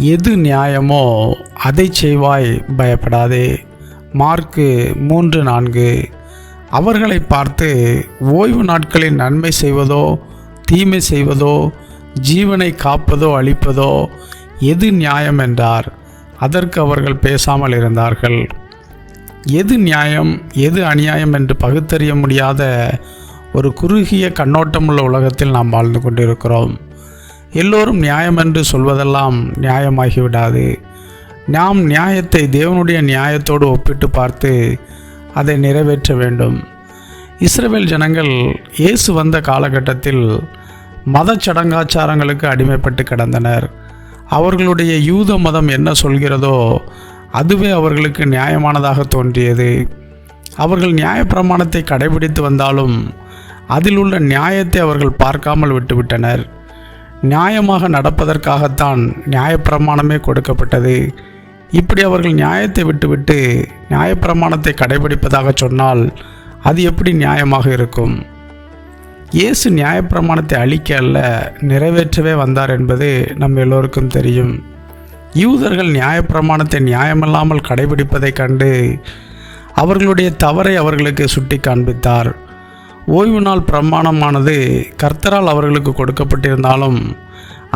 எது நியாயமோ அதை செய்வாய், பயப்படாதே. மார்க்கு 3:4. அவர்களை பார்த்து, ஓய்வு நாட்களில் நன்மை செய்வதோ தீமை செய்வதோ ஜீவனை காப்பதோ அழிப்பதோ எது நியாயம் என்றார். அதற்கு அவர்கள் பேசாமல் இருந்தார்கள். எது நியாயம் எது அநியாயம் என்று பகுத்தறிய முடியாத ஒரு குறுகிய கண்ணோட்டமுள்ள உலகத்தில் நாம் வாழ்ந்து கொண்டிருக்கிறோம். எல்லோரும் நியாயம் என்று சொல்வதெல்லாம் நியாயமாகிவிடாது. நாம் நியாயத்தை தேவனுடைய நியாயத்தோடு ஒப்பிட்டு பார்த்து அதை நிறைவேற்ற வேண்டும். இஸ்ரவேல் ஜனங்கள் இயேசு வந்த காலகட்டத்தில் மத சடங்காச்சாரங்களுக்கு அடிமைப்பட்டு கிடந்தனர். அவர்களுடைய யூத மதம் என்ன சொல்கிறதோ அதுவே அவர்களுக்கு நியாயமானதாக தோன்றியது. அவர்கள் நியாயப்பிரமாணத்தை கடைபிடித்து வந்தாலும் அதில் உள்ள நியாயத்தை அவர்கள் பார்க்காமல் விட்டுவிட்டனர். நியாயமாக நடப்பதற்காகத்தான் நியாயப்பிரமாணமே கொடுக்கப்பட்டது. இப்படி அவர்கள் நியாயத்தை விட்டுவிட்டு நியாயப்பிரமாணத்தை கடைபிடிப்பதாக சொன்னால் அது எப்படி நியாயமாக இருக்கும்? இயேசு நியாயப்பிரமாணத்தை அழிக்க அல்ல, நிறைவேற்றவே வந்தார் என்பது நம் எல்லோருக்கும் தெரியும். யூதர்கள் நியாயப்பிரமாணத்தை நியாயமில்லாமல் கடைபிடிப்பதை கண்டு அவர்களுடைய தவறை அவர்களுக்கு சுட்டி காண்பித்தார். ஓய்வு நாள் பிரமாணமானது கர்த்தரால் அவர்களுக்கு கொடுக்கப்பட்டிருந்தாலும்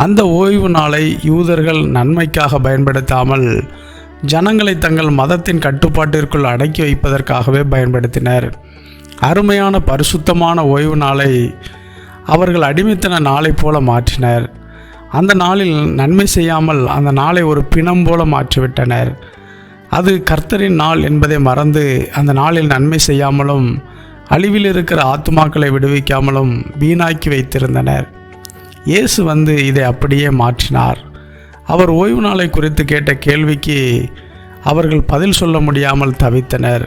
அந்த ஓய்வு நாளை யூதர்கள் நன்மைக்காக பயன்படுத்தாமல் ஜனங்களை தங்கள் மதத்தின் கட்டுப்பாட்டிற்குள் அடக்கி வைப்பதற்காகவே பயன்படுத்தினர். அருமையான பரிசுத்தமான ஓய்வு நாளை அவர்கள் அடிமைத்தன நாளை போல மாற்றினர். அந்த நாளில் நன்மை செய்யாமல் அந்த நாளை ஒரு பிணம் போல மாற்றிவிட்டனர். அது கர்த்தரின் நாள் என்பதை மறந்து அந்த நாளில் நன்மை செய்யாமலும் அழிவில் இருக்கிற ஆத்துமாக்களை விடுவிக்காமலும் வீணாக்கி வைத்திருந்தனர். இயேசு வந்து இதை அப்படியே மாற்றினார். அவர் ஓய்வு நாளை குறித்து கேட்ட கேள்விக்கு அவர்கள் பதில் சொல்ல முடியாமல் தவித்தனர்.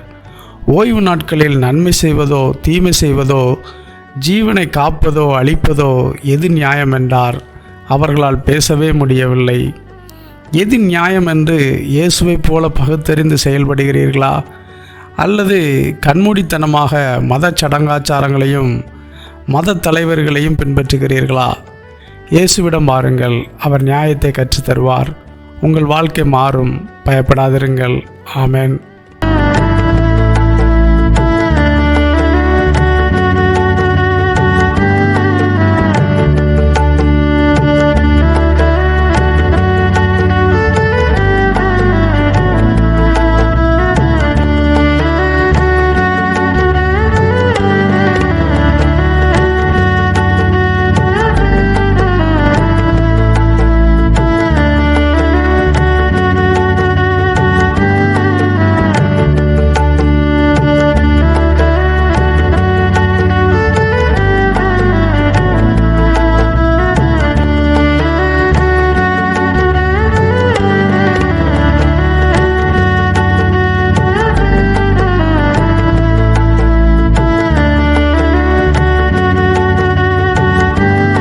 ஓய்வு நாட்களில் நன்மை செய்வதோ தீமை செய்வதோ ஜீவனை காப்பதோ அழிப்பதோ எது நியாயம் என்றார். அவர்களால் பேசவே முடியவில்லை. எது நியாயம் என்று இயேசுவைப் போல பகுத்தறிந்து செயல்படுகிறீர்களா, அல்லது கண்மூடித்தனமாக மத சடங்காச்சாரங்களையும் மத தலைவர்களையும் பின்பற்றுகிறீர்களா? இயேசுவிடம் வாருங்கள், அவர் நியாயத்தை கற்றுத்தருவார். உங்கள் வாழ்க்கை மாறும், பயப்படாதிருங்கள். ஆமென்.